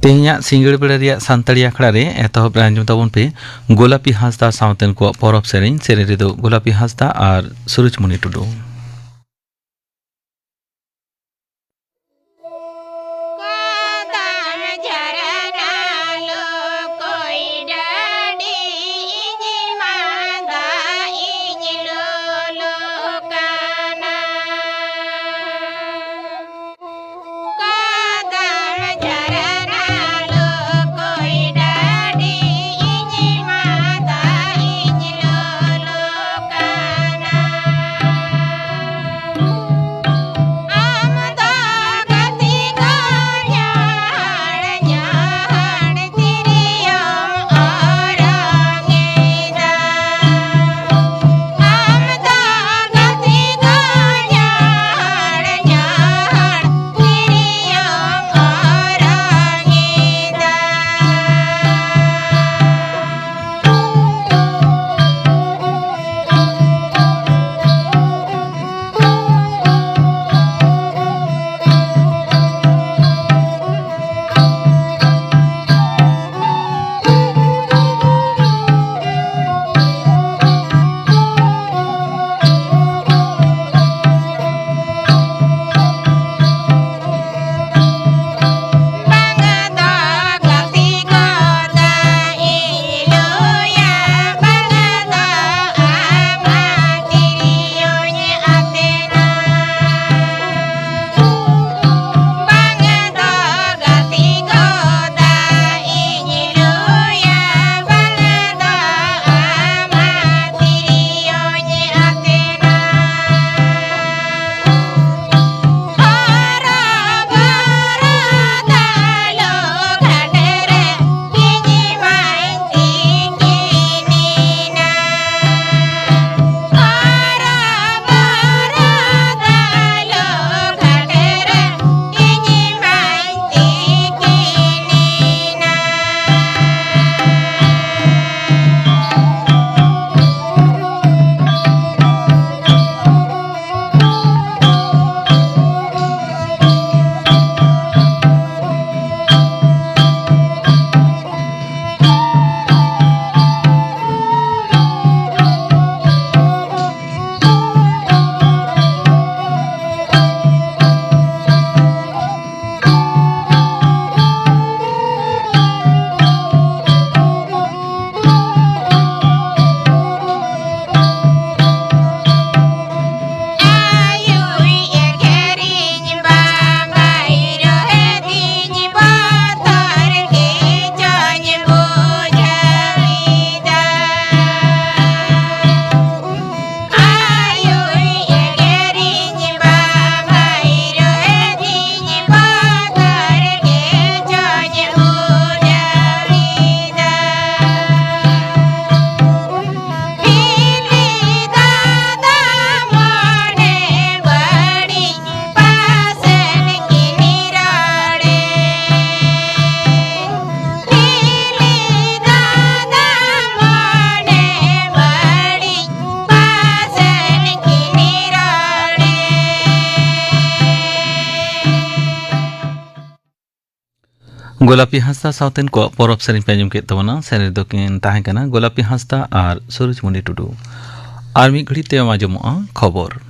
तेहिया सिंगड़ बेड़ा रिया सानताड़ी आखड़ा रे एतहब आंजम ताबन पे गोलापी हांसदा सावतेन को परब सेरेन रे दो गोलापी हांसदा और सूरजमणि टुडू। गोलापी हांसदा सावतेन को परब सेरेन पे आंजम के तबना सेरेन दो किन ताहें कना गोलापी हांसदा और सूरजमणि टुडू और मिद घड़ी ते आंजमोआ खबर।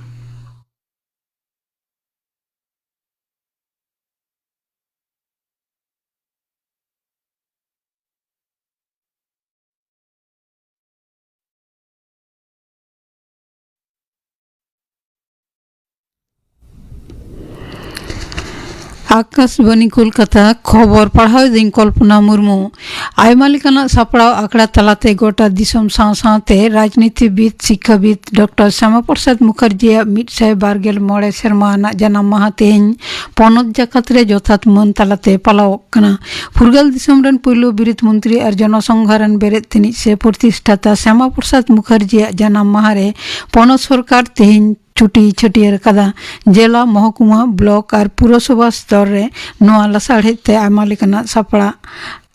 आकाशवाणी कोलकाता खबर पढ़ाव दिन कल्पना मुर्मू आयमा लेकाना सापड़ाव आकड़ा तलाते गोटा दिसम सावते राजनीतिविद शिक्षाविद डॉक्टर श्यामा प्रसाद मुखर्जी 124 मोड़े सेरमा जनाम माहा तेहन पनत जाकात रे जथात मन तलाते पालाव कना। फुरगाल दिसम रन पुइलो बिरित मंत्री और जनसंघारन बेरेद तिनी से प्रतिष्ठाता श्यामा प्रसाद मुखर्जी जनाम माहा रे पनत सरकार तेहन छुट्टी छटियर कदा जिला महकुमा ब्लॉक और पुरसभा स्तर रे नोआ लसाड़ेते आयमा लेकाना सापड़ा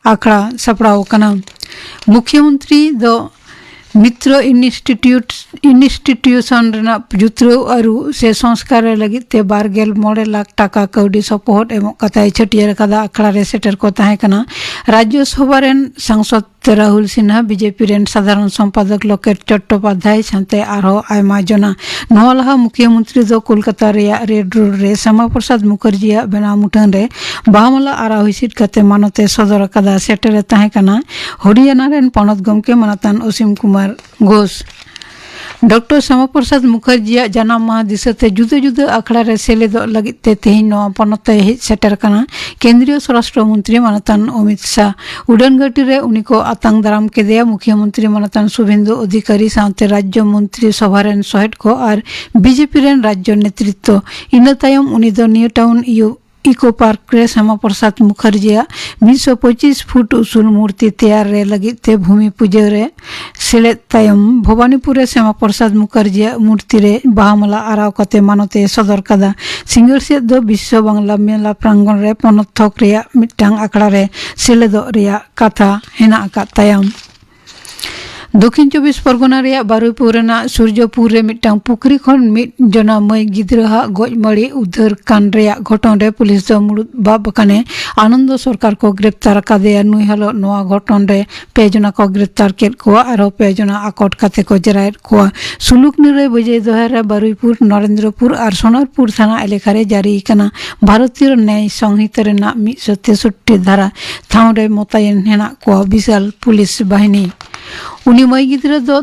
आखड़ा सापड़ाव कना। मुख्यमंत्री दो मित्र इंस्टीट्यूशन जुतराव आरु से संस्कार लगित ते 12 लाख टाका कौड़ी सपोहट एवं कथाय छटियर कदा अखड़ा रे सेटर को ताहे कना राज्यसभा रेन सांसद राहुल सिन्हा बीजेपी रेन साधारण संपादक लोकेट चट्टोपाध्याय साथे आरो आयमा जना नवा लहा मुख्यमंत्री दो कोलकाता रेया रेड रोड रे श्यामा प्रसाद मुखर्जी बेना मुठन रे बाहमला आरा हिसिट कते मानते सदर कदा सेटर ताहे कना हरियाणा रेन पनत गमके मानतान असीम कुमार घोष डॉक्टर श्यामा प्रसाद मुखर्जी जन्म माह दिसते जुदा जुदा अखड़ा रे सेलेद लगिते तेहिं नवा पनते हेज सेटर कना केंद्रीय स्वराष्ट्र मंत्री मानतान अमित शाह उड़ान घाटी रे उनी को आतंक दाराम केदेया मुख्यमंत्री मानतान शुभेंदु अधिकारी साथे राज्य मंत्री सभा रेन सहेट को और बीजेपी रेन राज्य नेतृत्व इन तायम उनी दो न्यू टाउन इको पार्क रे श्यामा प्रसाद मुखर्जी 125 फुट उसूल मूर्ति तैयार रे लगी ते भूमि पूजा रे सेले तायम भवानीपुर रे श्यामा प्रसाद मुखर्जी मूर्ति रे बाहामला आराव कते मानते सदर कदा सिंगल से दो विश्व बांग्ला मेला प्रांगण रे पनथक रे मिटांग आखड़ा रे सेलेदो रिया कथा हेना का तायम दक्षिण 24 परगना रे बारुईपुर सूर्यपुर रे मिटांग पुखरी खन मिट जना मई गिद्रा गज मड़ी उद्धार कान रे घटन रे पुलिस दो मुड़ुद बाब काने आनंद सरकार को ग्रेप्तार कादे नुई हलो नवा घटन रे पे जना को ग्रेप्तार केत को आरो पे जना आकट काते को जरायत को सुलुकनी रे बजे दोहर रे बारुईपुर नरेंद्रपुर और सोनारपुर थाना एलेका रे जारी कना भारतीय न्याय संहिता रे 163 धारा थाव रे मोतायन हेना को विशाल पुलिस बाहिनी उनी मई गिद्रा दो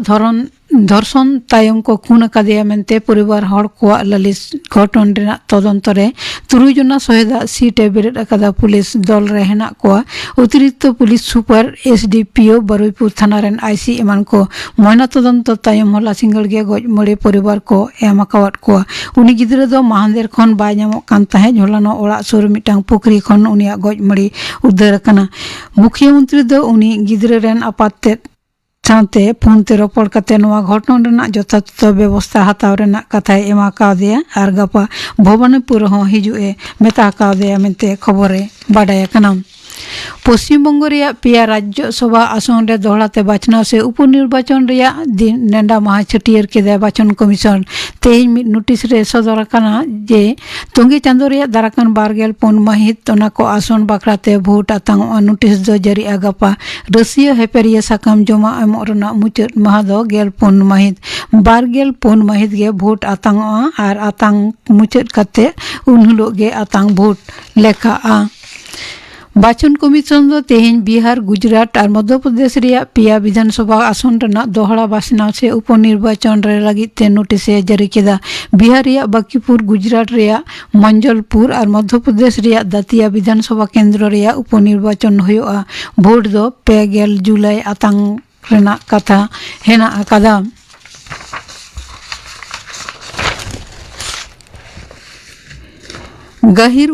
धर्षण तायम को खून कादेया मेंते परिवार हड़ को ललिस घटन रे तदंत रे 3 जना सहेदा सीट बेरेद अकादा पुलिस दल रे हेना को अतिरिक्त पुलिस सुपर एसडीपीओ बारुईपुर थाना रेन आईसी एमान को मयना तदंत तायम होला सिंगल गे गज मड़े परिवार को एम अकावत को उनी गिद्रा दो महांदेर खन बाय नामो कान ताहे झोलानो ओड़ा सुर मिटांग पुखरी खन उनिया गज मड़ी उद्धार कना मुख्यमंत्री दो उनी गिद्रा रेन आपाते साथे फोन ते रोपड़ कते नवा घटना रेना यथार्थ व्यवस्था हताव रेना कथाय एमा कादेया और गपा भवानीपुर हो हिजुए मेता कादेया मेंते खबरे बाडाय कना पश्चिम बंग रे पिया राज्यसभा आसन रे दोहड़ाते बाछनाव से उपनिर्वाचन रे दिन नेंडा माह छटियर के निर्वाचन कमिशन तेज नोटिस रे सदर कना जे तोंगे चांदो रे दाराकान 12 महित ओना को आसन बाखराते भोट आतांग नोटिस दो जरी आगापा रसिया हेपेरिया साकाम जमा एम रना मुचाद माह दो 14 महित 12 महित गे भोट आतांग और आतांग मुचाद कते उनहुलो गे आतांग भोट लेखा आ बाचन कमिशन दो तेहें बिहार गुजरात और मध्य प्रदेश रे पिया विधानसभा आसन रेना दोहड़ा बाछनाव से उपनिर्वाचन रे लगित ते नोटिस जारी केदा बिहार रे बाकीपुर गुजरात रे मंजलपुर और मध्य प्रदेश रे दातिया विधानसभा केंद्र रे उपनिर्वाचन होयोआ भोट दो 2 जुलाई आतांग रेना कथा हेना आकादा गहिर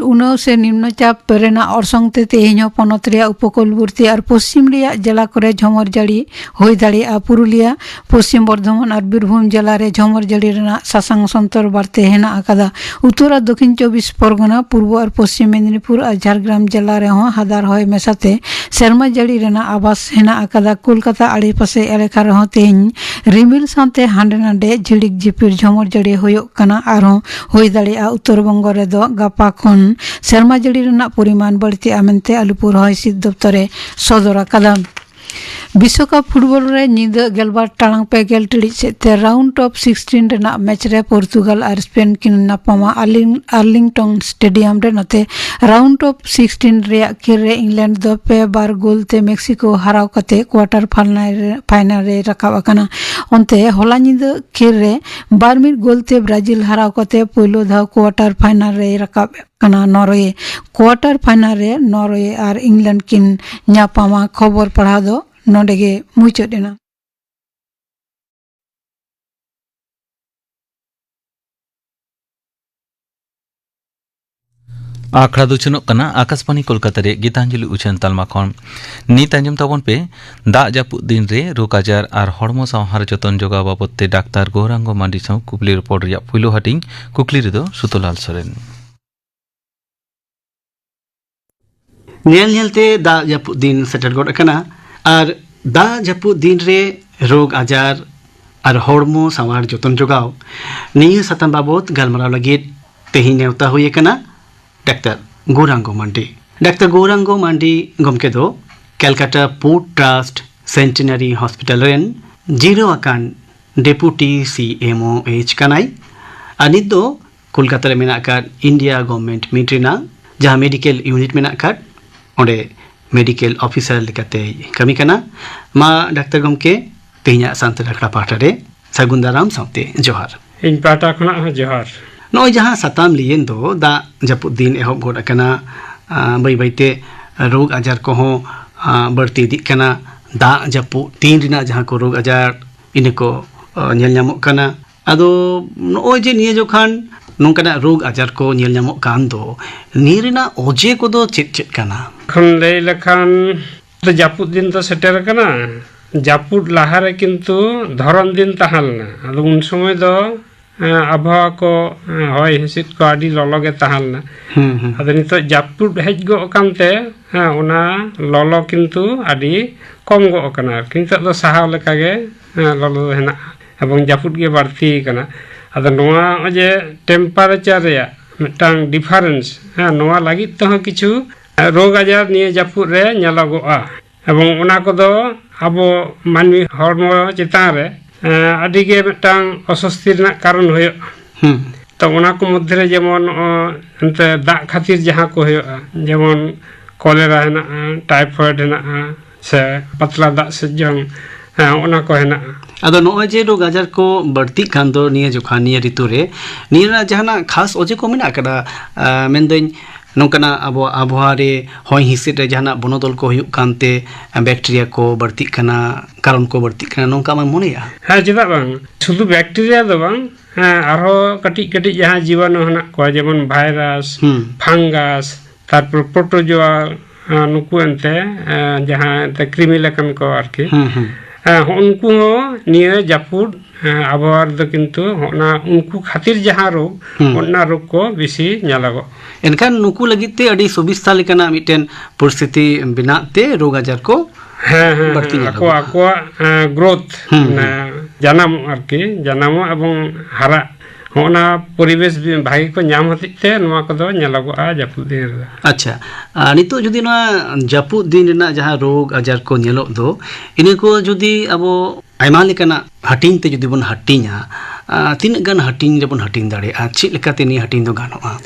उनो से निम्नचाप रेना अरसंगते तेहें पनत रे उपकूलवर्ती और पश्चिम रे जिला करे झमर जाड़ी होई दाड़िया पुरुलिया पश्चिम बर्धमान और बीरभूम जिला रे झमर जाड़ी रेना सासांग संतर बाड़ते हेना आकादा उत्तर और दक्षिण 24 परगना पूर्व और पश्चिम मेदिनीपुर और झारग्राम जिला रे हों हादार होय मेसाते सेरमा जाड़ी रेना आवास हेना आकादा कोलकाता आड़े पासे एलेका रे हों तेहें रिमिल साथे हांडे नांडे झिड़िक झिपिर झमर जाड़ी होयोग कना आरो होई दाड़िया उत्तर बंग रे दो गापा खन सेरमा जाड़ी रेना परिमाण बढ़ती आमेंते अलीपुर हयसिद दफ्तरे सदर कदा विश्वकप फुटबॉल रे निदा 12 टांग पे 11 टिड़ी से राउंड ऑफ 16 रेना मैच रे पोर्तुगाल और स्पेन किन नापामा आर्लिंगटन स्टेडियम रे नते राउंड ऑफ 16 रे खेल रे इंग्लैंड दो पे 12 गोल ते मेक्सिको हराव कते क्वार्टर फाइनल रे रकाब अकना ओनते होला निदा खेल रे 12 गोल ते ब्राजील हराव कते पहिलो धाव क्वार्टर फाइनल रे रकाब कना नॉर्वे क्वार्टर फाइनल रे नॉर्वे और इंग्लैंड किन नापामा खबर पढ़ा दो नोडेगे मुचादेना आखड़ा दुचनों कना आकाशवाणी कोलकाता रे गीतांजलि उछन तालमा खन नीत अंजम तबन पे दा जापुद दिन रे रोग आजार और हड़मो सावहार जतन जोगा बाबते डाक्तार गौरांग मांडी साव कुकली रिपोर्ट रे पुइलो हाटिंग कुकली रे दो सुतोलाल सोरेन नेल नेलते दा जापुद दिन सेटल गोड कना और दा जापुद दिन रे रोग आजार और हड़मो सावार जतन जोगाव निया साताम बाबत गलमाराव लगित तेही नेवता हुए कना डाक्टर गौरांगो मांडी। डाक्टर गौरांगो मांडी गमके दो Calcutta port trust centenary hospital रेन जीरो आकान डेपुटी CMOH कनाई अनित दो कोलकाता रे मेना का इंडिया गवर्नमेंट मिट्रीना जहाँ मेडिकल यूनिट मेना का ओंडे मेडिकल ऑफिसर लेकाते कमी कना मा डाक्टर गमके तेहिया सांतल अखड़ा पाटा रे सागुन दाराम साउते जोहार इन पाटा खना जोहार नॉय जहाँ साताम लियन दो दा जापुद दिन एहब गोड कना बै बैते रोग आजार को हो बढ़ती दिख कना दा जापुद दिन रिना जहाँ को रोग आजार इनको नेल ᱧᱟᱢᱚᱜ ᱠᱟᱱᱟ ᱟᱫᱚ ᱱᱚᱜᱼᱚᱭ ᱡᱮ ᱱᱤᱭᱟᱹ ᱡᱚᱠᱷᱟᱱ ᱱᱚᱝᱠᱟᱱᱟᱜ ᱨᱳᱜᱽ ᱟᱡᱟᱨ ᱠᱚ ᱧᱮᱞ ᱧᱟᱢᱚᱜ ᱠᱟᱱ ᱫᱚ ᱱᱤᱭᱟᱹ ᱨᱮᱱᱟᱜ ᱚᱡᱮ ᱠᱚᱫᱚ ᱪᱮᱫ ᱪᱮᱫ ᱠᱟᱱᱟ? ᱠᱷᱚᱱ ᱞᱟᱹᱭ ᱞᱮᱠᱷᱟᱱ ᱡᱟᱹᱯᱩᱫ ᱫᱤᱱ ᱫᱚ ᱥᱮᱴᱮᱨ ᱟᱠᱟᱱᱟ ᱡᱟᱹᱯᱩᱫ ᱞᱟᱦᱟᱨᱮ ᱠᱤᱱᱛᱩ ᱫᱷᱚᱨᱚᱱ ᱫᱤᱱ ᱛᱟᱦᱮᱸ ᱞᱮᱱᱟ ᱟᱫᱚ ᱩᱱ ᱥᱚᱢᱚᱭ ᱫᱚ ᱟᱵᱚᱦᱟᱣᱟ ᱠᱚ ᱦᱚᱭ ᱦᱤᱸᱥᱤᱫ ᱠᱚ ᱟᱹᱰᱤ ᱞᱚᱞᱚ ᱜᱮ ᱛᱟᱦᱮᱸ ᱞᱮᱱᱟ ᱟᱫᱚ ᱱᱤᱛᱚᱜ ᱡᱟᱹᱯᱩᱫ ᱦᱮᱡ ᱜᱚᱜ ᱠᱟᱱᱛᱮ ᱚᱱᱟ ᱞᱚᱞᱚ ᱠᱤᱱᱛᱩ ᱟᱹᱰᱤ ᱠᱚᱢ ᱜᱚᱜ ᱠᱟᱱᱟ ᱟᱨᱠᱤ ᱱᱤᱛᱚᱜ ᱫᱚ ᱥᱟᱦᱟᱣ ᱞᱮᱠᱟᱜᱮ ᱞᱚᱞᱚ ᱦᱮᱱᱟᱜᱼᱟ এবং জাপুদ গে বাড়তি কানা আদা নোয়া যে টেম্পারেচার রে মিটাং ডিফারেন্স হ্যাঁ নোয়া লাগিত তো কিছু রোগ আজার নিয়ে জাপুদ রে ñeলগোয়া এবং ওনা কদো আবো মানবী হরমো চেতান রে আদি গে মিটাং অস্বস্তি রেনাক কারণ হয়ে তো ওনা কো মধ্যে রে যেমন এনতে দাগ খাতির যাহা কো হয়ে যেমন কলেরা হেনা টাইফয়েড হেনা সে পাতলা দাগ সেজং ওনা কো হেনা अदो नॉय जे रोग आजार को बढ़ती खान दो निया जोखान निया ऋतु रे निया जहाना खास ओजे को मेना कदा मेनदों नोंकना अबो आबहावा रे हॉय हिसिद रे जहाना बनोदल को हुयुग कानते बैक्टीरिया को बढ़ती खाना कारण को बढ़ती खाना नोंका मा मोनेया हाँ चेदा बांग शुधु बैक्टीरिया दो बांग आरो कटिज कटिज जहां जीवाणु हना को जेमन भाइरास फांगास तारपर प्रोटोजोआ नुकु एनते जहां ते क्रिमी लेकन को आरकी उनको निये जापुद आबहावा दो किंतु होना उनको खातिर जहां रोग ओना रोग को बेसी ñeलगो एनखान नुकु लगिते अडी सुबिस्ता लेकना मिटेन परिस्थिति बिनाते रोग आजार को बढ़ती ako growth janam arki janamo এবং হারা होना परिवेश भाई को नाम हतिते नोआ को दो ñeलगोआ जापुद दिन रे अच्छा नितो जुदी नोआ जापुद दिन रेना जहां रोग आजार को ñeलो दो इनको जुदी अबो आयमा लेकना हटिंग ते जुदी बन हटिंगा तीन गन हटिंग जबन हटिंग दाड़े चेक लेकाते नि हटिंग दो गानोआ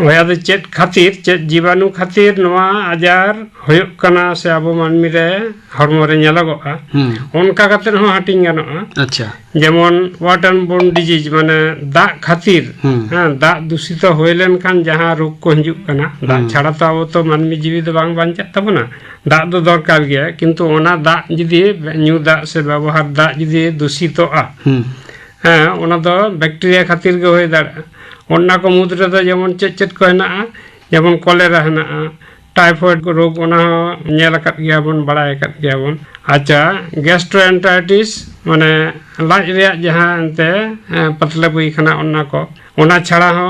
ओया दो चेक खातिर चेक जीवाणु खातिर नोआ आजार होयो कना से अबो मानमी रे हरमो रे ñeलगोआ उनका खातिर हो हटिंग गानोआ अच्छा যেমন ওয়াটার বোর্ন ডিজিজ মানে দাগ খাতির হ্যাঁ দাগ দূষিত হইলেন খান যাহা রোগ কো হিজুক কানা দাগ ছাড়া তো আবো তো মানবী জীবী তো বাং বাঞ্চাত তাবনা দাগ তো দরকার গিয়া কিন্তু ওনা দাগ যদি নিউ দাগ সে ব্যবহার দাগ যদি দূষিতआ হ্যাঁ ওনা তো ব্যাকটেরিয়া খাতির গে হয়ে দাঁড়া ওনা কো মুদ্রে তো যেমন চেট চেট কো হেনাআ যেমন কলেরা হেনাআ टाइफॉइड को रोग ओना ñel akat gya bon baday akat gya bon acha gastroenteritis माने लाज रे जहां अंते पतला बुई खाना ओना को ओना छाड़ा हो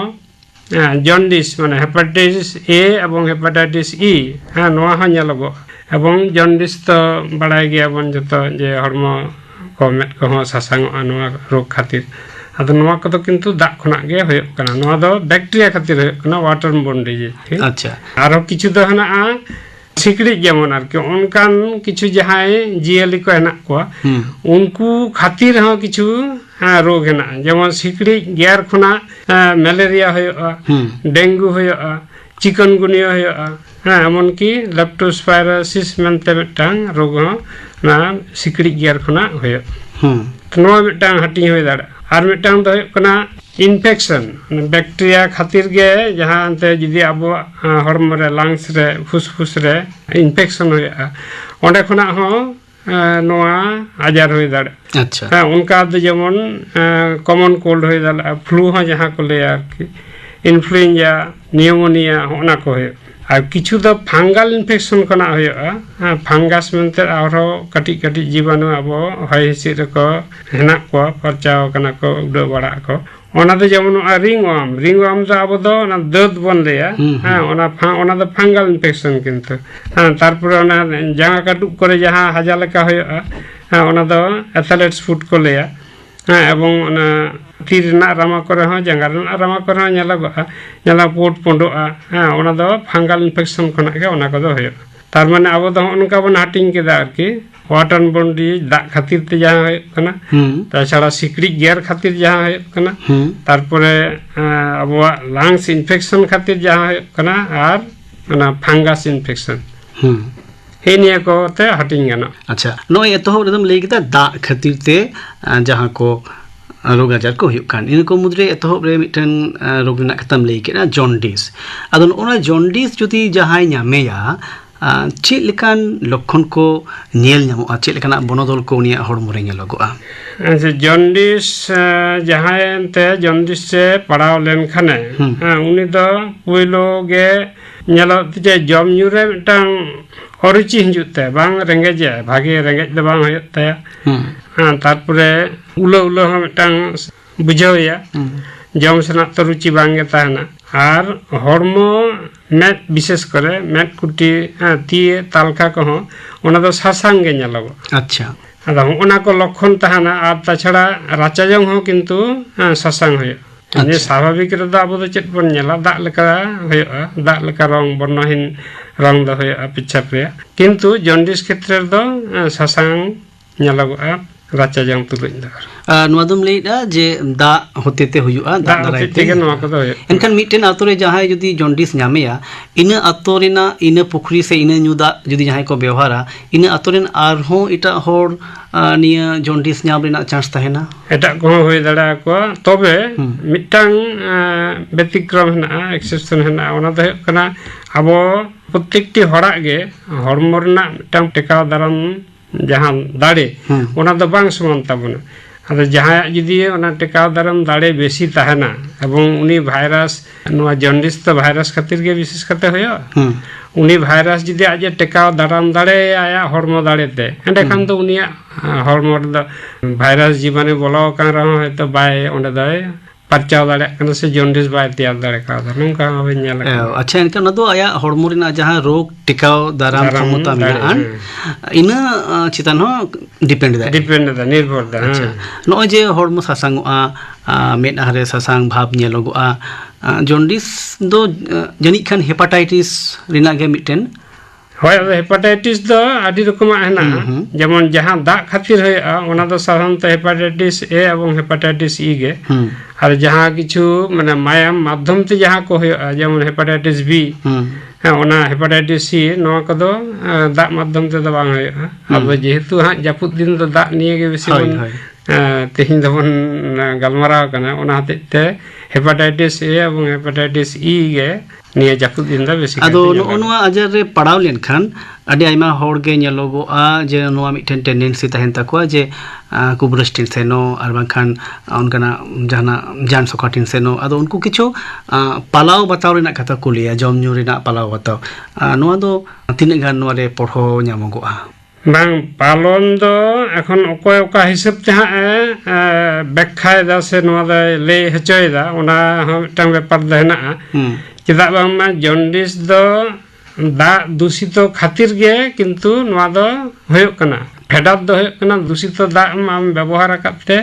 जॉन्डिस माने हेपाटाइटिस ए एवं हेपाटाइटिस ई हां नोआ हो ñeलगो एवं जॉन्डिस तो बाड़ाय गया बन जतो जे हरमो को मेट को हो सासांग नोआ रोग खातिर अद नोआ को तो किंतु दाग खना गे होय कना नोआ दो बैक्टीरिया खातिर होय कना वाटर बोर्न डिजीज ठीक अच्छा आरो किछु दो हना सिकड़ी जेमन आरके उनकान किछु जहाय जियली को हेना को उनको खातिर हो किछु रोग हेना जेमन सिकड़ी गेर खना मलेरिया होय डेंगू होय चिकनगुनिया होय हां एमन की लेप्टोस्पायरोसिस मेनते मिटांग रोग ना सिकड़ी गेर खना होय नोआ मिटांग हटिंग होय दाड़ा और मिटांग दो कना इन्फेक्शन बैक्टीरिया खातिर गे जहां अंते जदी अब हरमो रे लंग्स रे फुसफुस रे इन्फेक्शन होया ओंडे खना हो नोआ आजार होय दाड़ा अच्छा हां उनका दो जेमन कॉमन कोल्ड होय दाड़ा फ्लू हो जहां को ले आरकी इन्फ्लुएंजा निमोनिया होना को होय ᱟᱨ ᱠᱤᱪᱷᱩ ᱫᱚ ᱯᱷᱟᱝᱜᱟᱞ ᱤᱱᱯᱷᱮᱠᱥᱚᱱ ᱠᱷᱚᱱᱟᱜ ᱦᱩᱭᱩᱜᱼᱟ ᱯᱷᱟᱝᱜᱟᱥ ᱢᱮᱱᱛᱮ ᱟᱨᱦᱚᱸ ᱠᱟᱹᱴᱤᱡ ᱠᱟᱹᱴᱤᱡ ᱡᱤᱵᱟणᱩ ᱟᱵᱚ ᱦᱚᱭ ᱦᱤᱸᱥᱤᱫ ᱨᱮᱠᱚ ᱦᱮᱱᱟᱜ ᱠᱚᱣᱟ ᱯᱟᱨᱪᱟᱣ ᱠᱟᱱᱟ ᱠᱚ ᱩᱰᱟᱹᱣ ᱵᱟᱲᱟᱜ ᱟᱠᱚ ᱚᱱᱟ ᱫᱚ ᱡᱮᱢᱚᱱ ᱨᱤᱝ ᱳয়ার্ম ᱫᱚ ᱟᱵᱚ ᱫᱚ ᱚᱱᱟ ᱫᱟᱹᱫ ᱵᱚᱱ ᱞᱟᱹᱭᱟ ᱚᱱᱟ ᱫᱚ ᱯᱷᱟᱝᱜᱟল ᱤᱱফেকশন কিন্তু তারপরে ᱚᱱᱟ ᱡᱟᱸᱜᱟ ᱠᱟᱹᱴᱩᱵ ᱠᱚᱨᱮ ᱡᱟᱦᱟᱸ ᱦᱟᱡᱟ ᱞᱮᱠᱟ ᱦᱩᱭᱩᱜᱼᱟ ᱚᱱᱟ ᱫᱚ ᱮᱛᱷᱮᱞᱮᱴᱥ ᱯᱷᱩᱴ ᱠᱚ ᱞᱟᱹᱭᱟ ᱮᱵᱚᱝ ᱚᱱᱟ ᱛᱤ ᱨᱮᱱᱟᱜ ᱨᱟᱢᱟ ᱠᱚᱨᱮ ᱦᱚᱸ ᱡᱟᱸᱜᱟ ᱨᱮᱱᱟᱜ ᱨᱟᱢᱟ ᱠᱚᱨᱮ ᱦᱚᱸ ᱧᱮᱞᱚᱜᱚᱜᱼᱟ ᱯᱳᱸᱰ ᱯᱳᱸᱰᱚᱜᱼᱟ ᱚᱱᱟ ᱫᱚ ᱯᱷᱟᱝᱜᱟল ইনফেকশন ᱠᱷᱚᱱᱟᱜ ᱜᱮ ᱚᱱᱟ ᱠᱚᱫᱚ ᱦᱩᱭᱩᱜᱼᱟ ᱛᱟᱨ ᱢᱟᱱᱮ ᱟᱵᱚ ᱫᱚ ᱱᱚᱝᱠᱟ ᱵᱚᱱ ᱦᱟᱹᱴᱤᱧ ᱠᱮᱫᱟ ᱟᱨᱠᱤ ওয়াটার বোর্ন ডিজিজ দাগ খাতির তে যাহা হয়ুক কানা তাছাড়া সিকড়ি গিয়ার খাতির যাহা হয়ুক কানা তারপরে আবওয়া লাংস ইনফেকশন খাতির যাহা হয়ুক কানা আর না ফাঙ্গাস ইনফেকশন এই নিয়ে কোতে হাটিং গানা আচ্ছা নয় এত একদম লই কেতা দাগ খাতির তে যাহা কো रोग आजार को हुयुक कान इन को मुद्रे एतहब रे मिटन रोग रना खतम लई केना जॉन्डिस अदन ओना जॉन्डिस जुदी जहाय ᱧᱟᱢᱮᱭᱟ ᱪᱮᱫ ᱞᱮᱠᱟᱱ ᱞᱚᱠᱠᱷᱚᱱ ᱠᱚ ᱧᱮᱞ ᱧᱟᱢᱚᱜᱼᱟ ᱪᱮᱫ ᱞᱮᱠᱟᱱᱟᱜ ᱵᱚᱱᱚᱫᱚᱞ ᱠᱚ ᱩᱱᱤᱭᱟᱜ ᱦᱚᱲᱢᱚ ᱨᱮ ᱧᱮᱞᱚᱜᱚᱜᱼᱟ ᱟᱪᱪᱷᱟ ᱡᱚᱱᱰᱤᱥ ᱡᱟᱦᱟᱸᱭ ᱛᱮ ᱡᱚᱱᱰᱤᱥ ᱥᱮ ᱯᱟᱲᱟᱣ ᱞᱮᱱᱠᱷᱟᱱᱮ ᱩᱱᱤ ᱫᱚ ᱯᱳᱭᱞᱳ ᱜᱮ ᱧᱮᱞᱚᱜ ᱡᱮ ᱡᱚᱢ ᱧᱩ ᱨᱮ ᱢᱤᱫᱴᱟᱝ অরুচি হিজুত তে বাং রেঙ্গেজে ভাগে রেঙ্গেজ ᱫᱚ ᱵᱟᱝ ᱦᱩᱭᱩᱜ ᱛᱟᱭᱟ তারপরে উলো উলো হᱚᱸ ᱢᱤᱫᱴᱟᱝ বুঝাওয়া জম সেনাত তো রুচি বাং গে তাহেনা আর হড়মো মেদ বিশেষ করে মেদ কুটি তিয়ে তালকা কহᱚᱸ ওনা দো সাসাং গে ᱧᱮᱞᱚᱜ আচ্ছা আদা ওনা কো লক্ষণ তাহানা আর তাছাড়া রাচাজং হᱚᱸ কিন্তু সাসাং হয় যে স্বাভাবিক রেদা আবো দো চেত বন ᱧᱮᱞᱟ দাগ লেকা হয়ুগᱼᱟ দাগ লেকা রং বর্ণহীন রং দো হয়ুগᱼᱟ পিচ্ছাপ রে কিন্তু জন্ডিস ক্ষেত্রে দো সাসাং ᱧᱮᱞᱚᱜᱚᱜᱼᱟ রাচাজং তুলুñ দো ᱱᱚᱣᱟ ᱫᱚᱢ ᱞᱟᱹᱭᱫᱟ ᱡᱮ ᱫᱟᱜ ᱦᱚᱛᱮᱛᱮ ᱦᱩᱭᱩᱜᱼᱟ ᱫᱟᱜ ᱫᱟᱨᱟᱭ ᱛᱮ ᱱᱚᱣᱟ ᱠᱚᱫᱚ ᱦᱩᱭᱩᱜᱼᱟ ᱮᱱᱠᱷᱟᱱ ᱢᱤᱫᱴᱮᱱ ᱟᱛᱳ ᱨᱮ ᱡᱟᱦᱟᱸᱭ ᱡᱩᱫᱤ ᱡᱚᱱᱰᱤᱥ ᱧᱟᱢᱮᱭᱟ ᱤᱱᱟᱹ ᱟᱛᱳ ᱨᱮᱱᱟᱜ ᱤᱱᱟᱹ ᱯᱩᱠᱷᱨᱤ ᱥᱮ ᱤᱱᱟᱹ ᱧᱩ ᱫᱟᱜ ᱡᱩᱫᱤ ᱡᱟᱦᱟᱸᱭ ᱠᱚ ᱵᱮᱣᱦᱟᱨᱟ ᱤᱱᱟᱹ ᱟᱛᱳ ᱨᱮᱱ ᱟᱨᱦᱚᱸ ᱮᱴᱟᱜ ᱦᱚᱲ ᱱᱤᱭᱟᱹ ᱡᱚᱱᱰᱤᱥ ᱧᱟᱢ ᱨᱮᱱᱟᱜ ᱪᱟᱱᱥ ᱛᱟᱦᱮᱱᱟ ᱮᱴᱟᱜ ᱠᱚᱦᱚᱸ ᱦᱩᱭ ᱫᱟᱲᱮᱭᱟᱜ ᱠᱚᱣᱟ ᱛᱚᱵᱮ ᱢᱤᱫᱴᱟᱝ ব্যতিক্রম হেনাᱜᱼᱟ এক্সেপশন হেনাᱜᱼᱟ ᱚᱱᱟ ᱫᱚ ᱦᱩᱭᱩᱜ ᱠᱟᱱᱟ ᱟᱵᱚ প্রত্যেকটি হড়াᱜ গে হড়মᱚ ᱨᱮᱱᱟᱜ ᱢᱤᱫᱴᱟᱝ ᱴᱮᱠᱟᱣ ᱫᱟᱨᱟᱢ ᱡᱟᱦᱟᱸ ᱫᱟᱲᱮ ᱚᱱᱟ ᱫᱚ ᱵᱟᱝ ᱥᱚমান ᱛᱟᱵᱚᱱᱟ ᱟᱫᱚ ᱡᱟᱦᱟᱸᱭᱟᱜ ᱡᱩᱫᱤ ᱚᱱᱟ ᱴᱮᱠᱟᱣ ᱫᱟᱨᱟᱢ ᱫᱟᱲᱮ ᱵᱮᱥᱤ ᱛᱟᱦᱮᱱᱟ ᱮᱵᱚᱝ ᱩᱱᱤ ᱵᱷᱟᱭরাস ᱱᱚᱣᱟ ᱡᱚᱱᱰᱤᱥ ᱛᱚ ᱵᱷᱟᱭরাস ᱠᱷᱟᱹᱛᱤᱨ ᱜᱮ ᱵᱤশেষ ᱠᱟᱛᱮ ᱦᱩᱭᱩᱜᱼᱟ ᱩᱱᱤ ᱵᱷᱟᱭরাস ᱡᱩᱫᱤ ᱟᱡ ᱴᱮᱠᱟᱣ ᱫᱟᱨᱟᱢ ᱫᱟᱲᱮᱭᱟᱜᱼᱟ ᱟᱭᱟᱜ ᱦᱚᱲᱢᱚ ᱫᱟᱲᱮᱛᱮ ᱮᱸᱰᱮᱠᱷᱟᱱ ᱫᱚ ᱩᱱᱤᱭᱟᱜ ᱦᱚᱲᱢᱚ ᱨᱮᱫᱚ ᱵᱷᱟᱭরাস ᱡᱤᱵᱟণᱩ ᱵᱚᱞᱚ ᱟᱠᱟᱱ ᱨᱮᱦᱚᱸ ᱦᱚᱭᱛᱚ ᱵᱟᱭ ᱚᱸᱰᱮ ᱫᱚᱭ ᱯᱟᱨᱪᱟᱣ ᱫᱟᱲᱮᱭᱟᱜ ᱠᱟᱱᱟ ᱥᱮ ᱡᱚᱱᱰᱤᱥ ᱵᱟᱭ ᱛᱮᱭᱟᱨ ᱫᱟᱲᱮ ᱠᱟᱣᱫᱟ ᱱᱚᱝᱠᱟ ᱦᱚᱸ ᱧᱮᱞ ᱟᱠᱟᱱᱟ ᱟᱪᱪᱷᱟ ᱮᱱᱠᱷᱟᱱ ᱚᱱᱟ ᱫᱚ ᱟᱭᱟᱜ ᱦᱚᱲᱢᱚ ᱨᱮᱱᱟᱜ ᱡᱟᱦᱟᱸ ᱨᱳᱜᱽ ᱴᱮᱠᱟᱣ ᱫᱟᱨᱟᱢ ᱠᱷᱚᱢᱚᱛᱟ ᱢᱮᱱᱟᱜᱼᱟ ᱤᱱᱟᱹ ᱪᱮᱛᱟᱱ ᱦᱚᱸ ᱰᱤᱯᱮন্ড ᱫᱟ ᱱᱤᱨᱵᱷᱚᱨ ᱫᱟ ᱱᱚᱜᱼᱚᱭ ᱡᱮ ᱦᱚᱲᱢᱚ ᱥᱟᱥᱟᱝᱚᱜᱼᱟ ᱢᱮᱫᱦᱟ ᱨᱮ ᱥᱟᱥᱟᱝ ᱵᱷᱟᱵ ᱧᱮᱞᱚᱜᱚᱜᱼᱟ ᱡᱚᱱᱰᱤᱥ ᱫᱚ ᱡᱟᱹᱱᱤᱡ ᱠᱷᱟᱱ ᱦᱮᱯᱟᱴᱟইᱴᱤᱥ ᱨᱮᱱᱟᱜ ᱜᱮ ᱢᱤᱫᱴᱮᱱ হয় হেপাটাইটিস ᱫᱚ ᱟᱹᱰᱤ ᱨᱚᱠᱚᱢᱟᱜ ᱦᱮᱱᱟᱜᱼᱟ যেমন ᱡᱟᱦᱟᱸ ᱫᱟᱜ ᱠᱷᱟᱹᱛᱤᱨ ᱦᱩᱭᱩᱜᱼᱟ ᱚᱱᱟ ᱫᱚ সাধারণত হেপাটাইটিস এ এবং হেপাটাইটিস ই গে আর যাহা কিছু মানে মায়াম মাধ্যমতে যাহা কো হᱩᱭᱩᱜᱼᱟ যেমন হেপাটাইটিস বি ᱚᱱᱟ হেপাটাইটিস সি ᱱᱚᱣᱟ ᱠᱚᱫᱚ ᱫᱟᱜ ᱢᱟধ্যᱢ ᱛᱮᱫᱚ ᱵᱟᱝ ᱦᱩᱭᱩᱜᱼᱟ ᱟᱵᱚ ᱡᱮᱦᱮᱛᱩ ᱦᱟᱸᱜ ᱡᱟᱹᱯᱩᱫ ᱫᱤᱱ ᱫᱚ ᱫᱟᱜ ᱱᱤᱭᱮ ᱜᱮ ᱵᱮᱥᱤ ᱵᱚᱱ ᱛᱮᱦᱮᱧ ᱫᱚᱵᱚᱱ ᱜᱟᱞᱢᱟᱨᱟᱣ ᱠᱟᱱᱟ ᱚᱱᱟ ᱦᱚᱛᱮᱡ ᱛᱮ হেপাটাইটিস এ এবং হেপাটাইটিস ই গে নিয়ে জাপুদ দিন দা বেশি আদো ᱱᱚᱣᱟ ᱟᱡᱟᱨ ᱨᱮ ᱯᱟᱲᱟᱣ ᱞᱮᱱᱠᱷᱟᱱ ᱟᱹᱰᱤ ᱟᱭᱢᱟ ᱦᱚᱲ ᱜᱮ ᱧᱮᱞᱚᱜᱚᱜᱼᱟ ᱡᱮ ᱱᱚᱣᱟ ᱢᱤᱫᱴᱮᱱ ᱴᱮᱱᱰᱮᱱᱥᱤ ᱛᱟᱦᱮᱱ ᱛᱟᱠᱚᱣᱟ ᱡᱮ ᱠᱩᱵᱨᱟᱹᱥ ᱴᱤᱱ ᱥᱮᱱᱚ ᱟᱨ ᱵᱟᱝᱠᱷᱟᱱ ᱚᱱᱠᱟᱱᱟᱜ ᱡᱟᱦᱟᱱᱟᱜ ᱡᱟᱱ ᱥᱚᱠᱟ ᱴᱤᱱ ᱥᱮᱱᱚ ᱟᱫᱚ ᱩᱱᱠᱩ ᱠᱤᱪᱷᱩ ᱯᱟᱞᱟᱣ ᱵᱟᱛᱟᱣ ᱨᱮᱱᱟᱜ ᱠᱟᱛᱷᱟ ᱠᱚ ᱞᱟᱹᱭᱟ ᱡᱚᱢ ᱧᱩ ᱨᱮᱱᱟᱜ ᱯᱟᱞᱟᱣ ᱵᱟᱛᱟᱣ ᱱᱚᱣᱟ ᱫᱚ ᱛᱤᱱᱟᱹᱜ ᱜᱟᱱ ᱱᱚᱣᱟ ᱨᱮ ᱯᱚᱲᱦᱚ ᱧᱟᱢᱚᱜᱚᱜᱼᱟ বাং পালন ᱫᱚ এখন অকয় অকা হিসাব তে হ্যাঁ ব্যাখ্যায়দা সে নোয়া দা ᱞᱟᱹᱭ ᱦᱚᱪᱚᱭᱮᱫᱟ ᱚᱱᱟ ᱦᱚᱸ ᱢᱤᱫᱴᱟᱝ ᱵᱮᱯᱟর ᱫᱚ ᱦᱮᱱᱟᱜᱼᱟ ᱪᱮᱫᱟᱜ ᱵᱟᱝᱢᱟ ᱡᱚᱱᱰᱤᱥ ᱫᱚ ᱫᱟᱜ ᱫূষিত ᱠᱷᱟᱹᱛᱤᱨ ᱜᱮ ᱠᱤᱱᱛᱩ ᱱᱚᱣᱟ ᱫᱚ ᱦᱩᱭᱩᱜ ᱠᱟᱱᱟ ᱯᱷᱮᱰᱟᱛ ᱫᱚ ᱦᱩᱭᱩᱜ ᱠᱟᱱᱟ ᱫূষিত ᱫᱟᱜ ᱟᱢ ᱵᱮᱵᱚᱦᱟর ᱟᱠᱟᱫ ᱛᱮ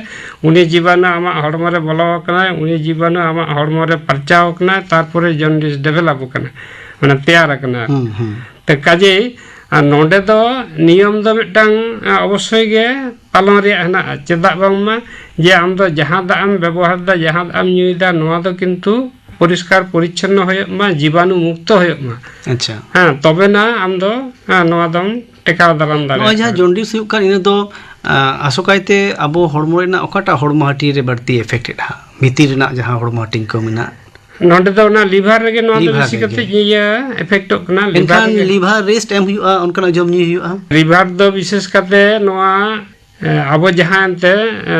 ᱩᱱᱤ ᱡᱤᱵᱟণᱩ ᱟᱢᱟᱜ ᱦᱚᱲᱢᱚ ᱨᱮ ᱵᱚᱞᱚ ᱟᱠᱟᱱᱟ ᱩᱱᱤ ᱡᱤᱵᱟণᱩ ᱟᱢᱟᱜ ᱦᱚᱲᱢᱚ ᱨᱮ ᱯᱟᱨᱪᱟᱣ ᱟᱠᱟᱱᱟ ᱛᱟᱨᱯᱚᱨᱮ ᱡᱚᱱᱰᱤᱥ ᱰᱮᱵᱷᱮᱞᱚᱯ ᱟᱠᱟᱱᱟ ᱢᱟᱱᱮ ᱛᱮᱭᱟᱨ ᱟᱠᱟᱱᱟ ᱛᱮ ᱠᱟᱡᱮ আর নোডে তো নিয়ম তো মিটাং অবশ্যই গে পালন রিয়া হেনাগᱼᱟ চেদাগ বাংমা যে আম তো জাহাঁ দাগ আম ব্যবহার দা জাহাঁ দাগ আম নিউইদা নোয়া তো কিন্তু পরিষ্কার পরিচ্ছন্ন হয়ে মা জীবাণু মুক্ত হয়ে মা আচ্ছা হ্যাঁ তবে না আম তো নোয়া দম টেকাও দারাম দাঁড়ায় নয় যাহা জন্ডিস ᱦᱩᱭᱩᱜ ᱠᱟᱱ ᱤᱱᱟᱹ ᱫᱚ ᱟᱥᱚᱠᱟᱭᱛᱮ ᱟᱵᱚ ᱦᱚᱲᱢᱚ ᱨᱮᱱᱟᱜ ᱚᱠᱟᱴᱟᱜ ᱦᱚᱲᱢᱚ ᱦᱟᱹᱴᱤᱧ ᱨᱮ ᱵᱟᱹᱲᱛᱤ ᱮᱯᱷᱮᱠᱴᱮᱰᱼᱟ ᱵᱷᱤᱛᱤᱨ ᱨᱮᱱᱟᱜ ᱡᱟᱦᱟᱸ ᱦᱚᱲᱢᱚ ᱦᱟᱹᱴᱤᱧ ᱠᱚ ᱢᱮᱱᱟᱜ नोडे तो ना लिवर रे नो तो बेसी कते ये इफेक्ट कना लिवर रेस्ट एम हुआ उनका जम नी हुआ लिवर दो विशेष कते नोआ आबो जहांते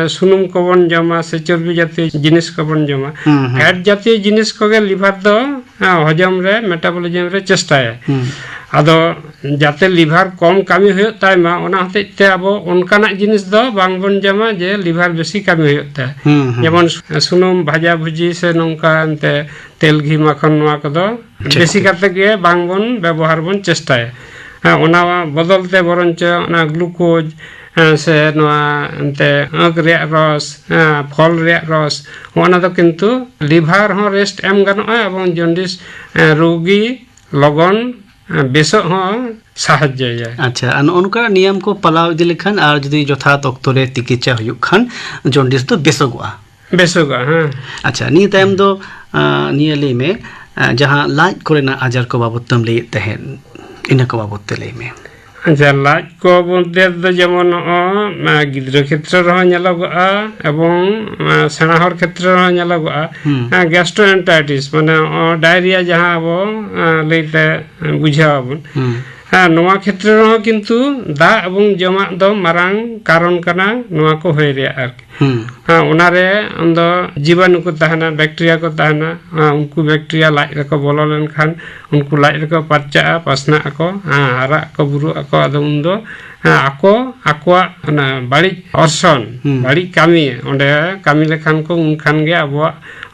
सुनुम कोबन जमा से चर्बी जातीय जिनिस कोबन जमा फैट जातीय जिनिस कोगे लिवर दो हजम रे मेटाबॉलिज्म रे चेष्टाया आदो जाते लिभार कम कामी हुयुग ताय मा ओना हतेते आबो ओनकाना जिनिस दो बांग बन जमा जे लिभार बेसी कामी हुयुग ताय जेमन सुनुम भाजा भुजी से नोंका अंते तेल घी माखन नोआ कदो बेसी काते गे बांग बन व्यवहार बन चेष्टाया ओना बदलते बरंच ओना ग्लूकोज से नोआ अंते आंक रे रस फल रे रस ओना दो किंतु लिभार हो रेस्ट एम गानोआ एवं जन्डिस रोगी लगन बेसो हाँ साहाଯ୍य जाए। अच्छा उनका नियम को पलाव इदी लेखान और जदि यथार्थ अक्तो रे चिकित्सा हुयुग खान जन्डिस तो बेसोगआ हाँ। अच्छा नी तायम दो निया ले में जहां लाज कोरेना आजार को बाबत तम ले तहन इना को बाबत ते ले में अच्छा लाज को बोलते तो जेमन गिद्र क्षेत्र रह नेलगआ एवं सेना हर क्षेत्र रह नेलगआ गैस्ट्रोएंटाइटिस माने डायरिया जहां अब लेते बुझाबन नोआ क्षेत्र रह किंतु दा एवं जमा दो मारांग कारण कना नोआ को होय रे आरकी ओनारे अंदो जीवाणु को तहना बैक्टीरिया को तहना उनको बैक्टीरिया लाज रको बोलो लेन खान उनको लाज रको परचा पासना को हारा को बुरु को अदो उन्दो आको आकोआ ना बाड़ी अर्सन बाड़ी कामी ओंडे कामी लेखान को उनखान गे अबो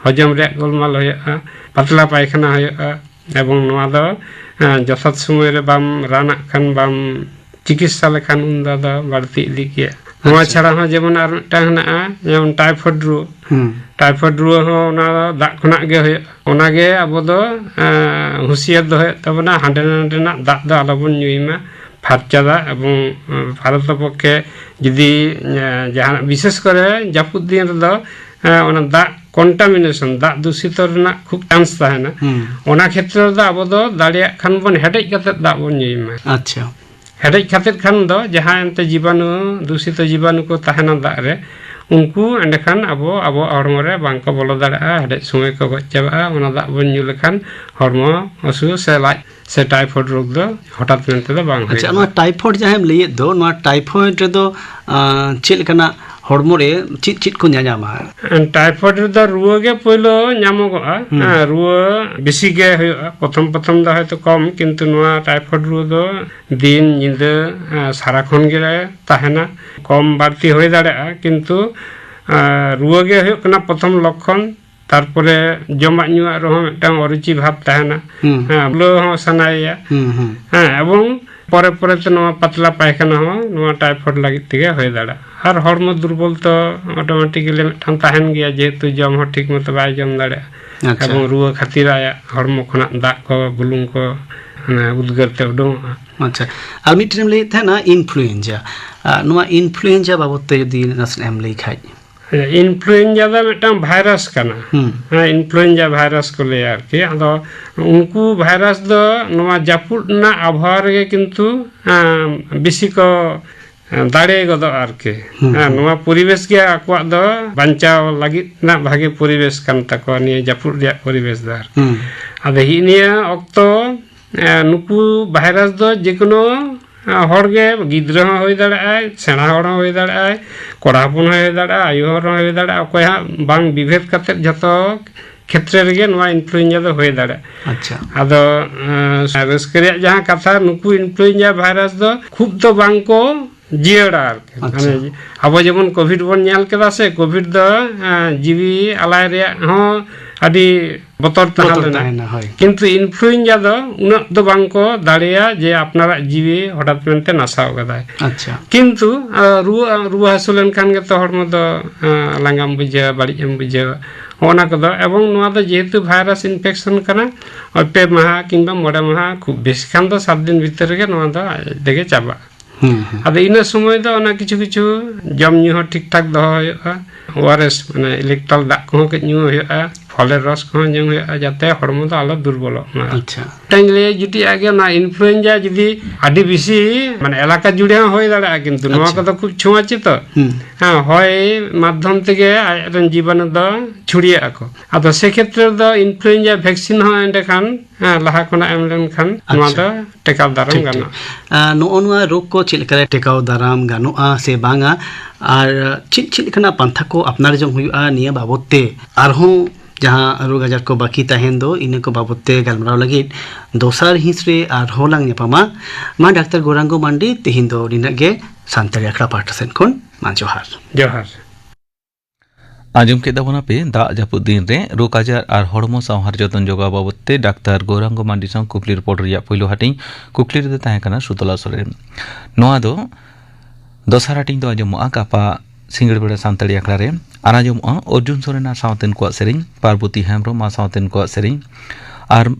हजम रे गोलमाल होया पतला पायखाना होया एवं नोआ दो जथात समय रे बाम राना खान बाम चिकित्सा लेखान उन्दा दो बाड़ती इदी के नोआ छाड़ा हो जेमन आर मिटांग हना जेमन टाइफॉइड रुआ हो ओना दा खना गे होय ओना गे अबो दो हुसियार दो होय तबना हांडे नांडेना दा दो आलोबन ᱧᱩᱭᱢᱟ फार्चा दा एवं भारत पक्षे जदि जहां विशेष करे जापुद दिन रे ओना दा कंटामिनेशन दा दूषित रना खूब चांस ताहेना ओना क्षेत्र दा अबो दो दाड़िया खान बन हेडेज कते दा बन ᱧᱩᱭᱢᱟ अच्छा हेडेज खातिर खान दो जहां एंते जीवाणु दूषित जीवाणु को ताहेना दा रे उनको एंडखान अबो हड़मो रे बांग को बोलो दाड़ा हेडेज समय को गज चाबा ओना दा बन ᱧᱩ लेखान हड़मो असु से लाज से टाइफॉइड रोग दो हठात मेनते दो बांग अच्छा नो टाइफॉइड जहां ले दो नो टाइफॉइड रे दो चेल कना हड़मो रे चिट को ᱧᱟᱧᱟᱢᱟ टाइफॉइड रे दो रुआ गे पहलो ᱧᱟᱢᱚᱜᱚᱜᱼᱟ रुआ बेसी गे हुयुआ प्रथम दा हयतो कम किंतु नोआ टाइफॉइड रुआ दो दिन निंदा सारा खन गे ताहेना कम बाड़ती होय दाड़ेआ किंतु रुआ गे हुयुग कना प्रथम लक्षण तारपरे जमा ᱧᱩᱣᱟᱜ रहो मिटांग अरुचि भाव ताहेना बुलो हो सनाया एवं परे परे तो नोआ पतला पायखाना हो नोआ टाइफॉइड लगी तेगे होय दाड़ा और हड़मो दुर्बल तो ऑटोमेटिकली मिटांग ताहेन गया जेहेतु जम हो ठीक मतो बाय जम दाड़ा एवं रुआ खातिर आया हड़मो खना दा को बुलुंग को उद्गरते उडों अच्छा और मिटरेम ले था ना इन्फ्लुएंजा नोआ इन्फ्लुएंजा बाबत ते यदि नसन एम ले खाय इन्फ्लुएंजा दा मिटांग भाइरस कना इन्फ्लुएंजा भाइरस को ले आरके आदो उनको भाइरस दो नोआ जापुड ना आबहावा रे किंतु बेसी को दाड़े गदो आरके नोआ परिवेश के आकवा दो बांचाव लागि ना भागे परिवेश कान तको नि जापुड रे परिवेश दार आदो हिनिया अक्तो नुकु भाइरस दो जेकोनो हड़गे गिद्रा होय दाड़ाय सेना हड़ होय दाड़ाय कोड़ा हपन होय दाड़ाय आयु हड़ होय दाड़ाय अकय बांग विभेद कते जतो क्षेत्र रे नोआ इन्फ्लुएंजा दो होय दाड़ाय अच्छा आदो रस्करिया जहां कथा नुकु इन्फ्लुएंजा भाइरस दो खूब तो बांग को जियड़ा माने अब जेमन कोविड बन ᱧᱮᱞ केदा से कोविड दो जीवी आलाय रे हो आदि बतर ताहलेना किंतु इन्फ्लुएंजा दो उना दो बांग को दाड़िया जे अपनारा जीवी हठात मेनते नासाव गदाय अच्छा किंतु रुआ हसुलेन खान गे तो हड़मो दो लांगाम बुझे बाड़िजम बुझे ओना कदो एवं नोआ दो जेहेतु भाइरस इन्फेक्शन कना पे माहा किंबा मोडे माहा खूब बेसी खान दो 7 दिन भीतर गे नोआ दो देगे चाबा आदो इन समय दो ओना किछु किछु जम ᱧᱩ हो ठीक ठाक दो होया ओआरएस माने इलेक्ट्रल दा को के ᱧᱩ होया फलेर रस को ᱧᱩ होया जाते हड़मो दो आलो दुर्बल अच्छा टाइले जुटी आगे ना इन्फ्लुएंजा जदी आदि बेसी माने इलाका जुड़े होय दाड़ा किंतु नोआ को तो खूब छुआची तो हां होय माध्यम तेगे आयरन जीवाणु दो छुड़िया को आदो से क्षेत्र दो इन्फ्लुएंजा वैक्सीन हो एंडे खान लाहा कोना एमलेन खान नोआ दो टेकाव दाराम गानो नोआ नोआ रोग को चिलकरे टेकाव दाराम गानोआ से बांगा और चिलकना पंथा को अपनार जम हुआ निया बाबते आरहों जहां रोग आजार को बाकी तहन दो इन को बाबते गलमराव लगित दोसार हिंस रे आर होलांग नेपामा मा डॉक्टर गौरांगो मांडी तेहिन दो निनगे सानताड़ी आखड़ा पाठा सेन कोन मा जोहार जोहार आजम के दाबना पे दा जापुद दिन रे रोग आजार और हड़मो सावहार जतन जोगा बाबते डाक्तार गौरांगो मांडी साव कुकली रिपोर्ट रिया पहिलो हाटिंग कुकली रे ताहे कना सुतला सोरेन नोआ दो दोसार हाटिंग दो आजम कापा सिंगड़ बेड़ा सानताड़ी आखड़ा रे आराजम अर्जुन सोरेना सावतेन को सेरिंग पार्वती हेम्ब्रम मा सावतेन को सेरिंग और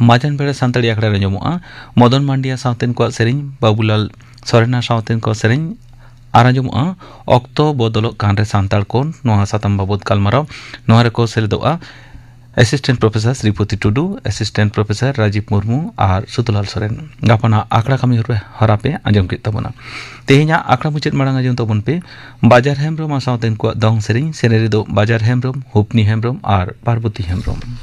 माजन बेड़ा सानताड़ी आखड़ा रे जमोआ मदन मांडिया सावतेन को सेरिंग बाबूलाल सोरेना सावतेन को सेरिंग आराजम अक्तो बदल कानरे सानताड़ को नोहा सातम बाबद कालमाराव नोहा रे को सेलेदोआ assistant professor Shripati Tudu assistant professor Rajiv Murmu और सुतलाल सोरेन गापना आखड़ा कमी हरापे आजम के तबना तेहिना आखड़ा मुचाद मांग आजम तबन पे बाजार हेम्ब्रम सावतेन को दंग सेरिंग सेनेरी दो बाजार हेम्ब्रम हुपनी हेम्ब्रम और पार्वती हेम्ब्रम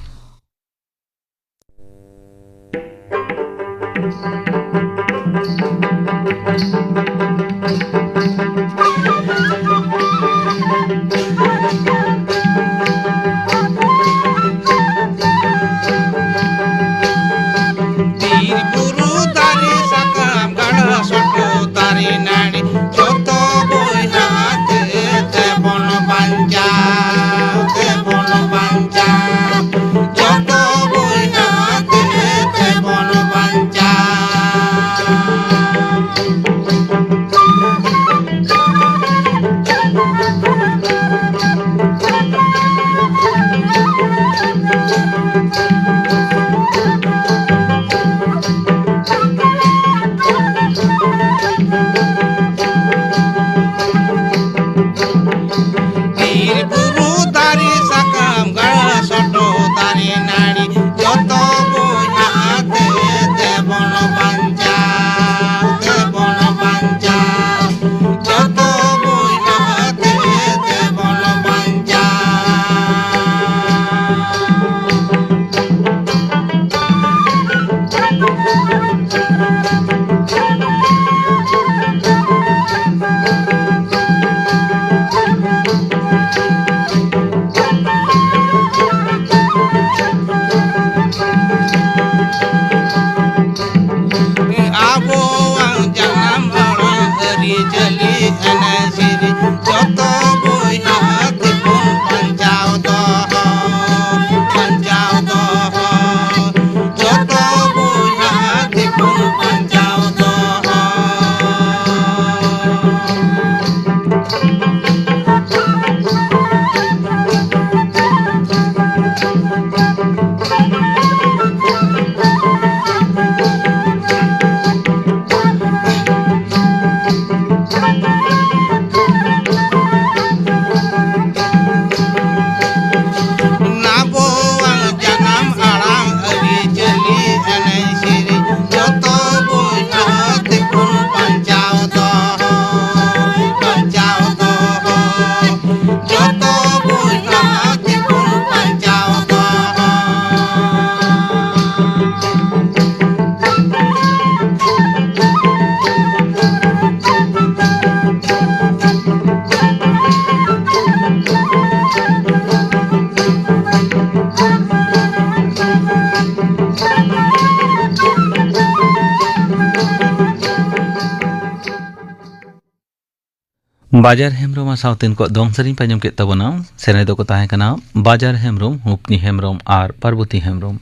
बाजार हेम्ब्रम सावतेन को दंग सेरिंग पाजम के तबना सेने दो को ताहे कना बाजार हेम्ब्रम हुपनी हेम्ब्रम और पार्वती हेम्ब्रम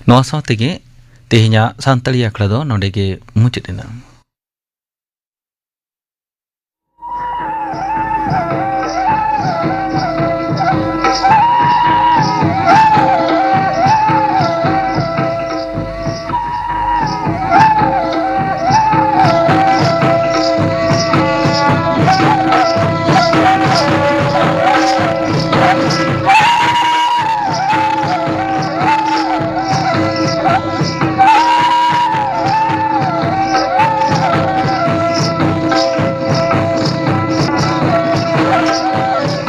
नोआ सावते के तेहिना सानताड़ी आखड़ा दो नोडे के मुचाद एना।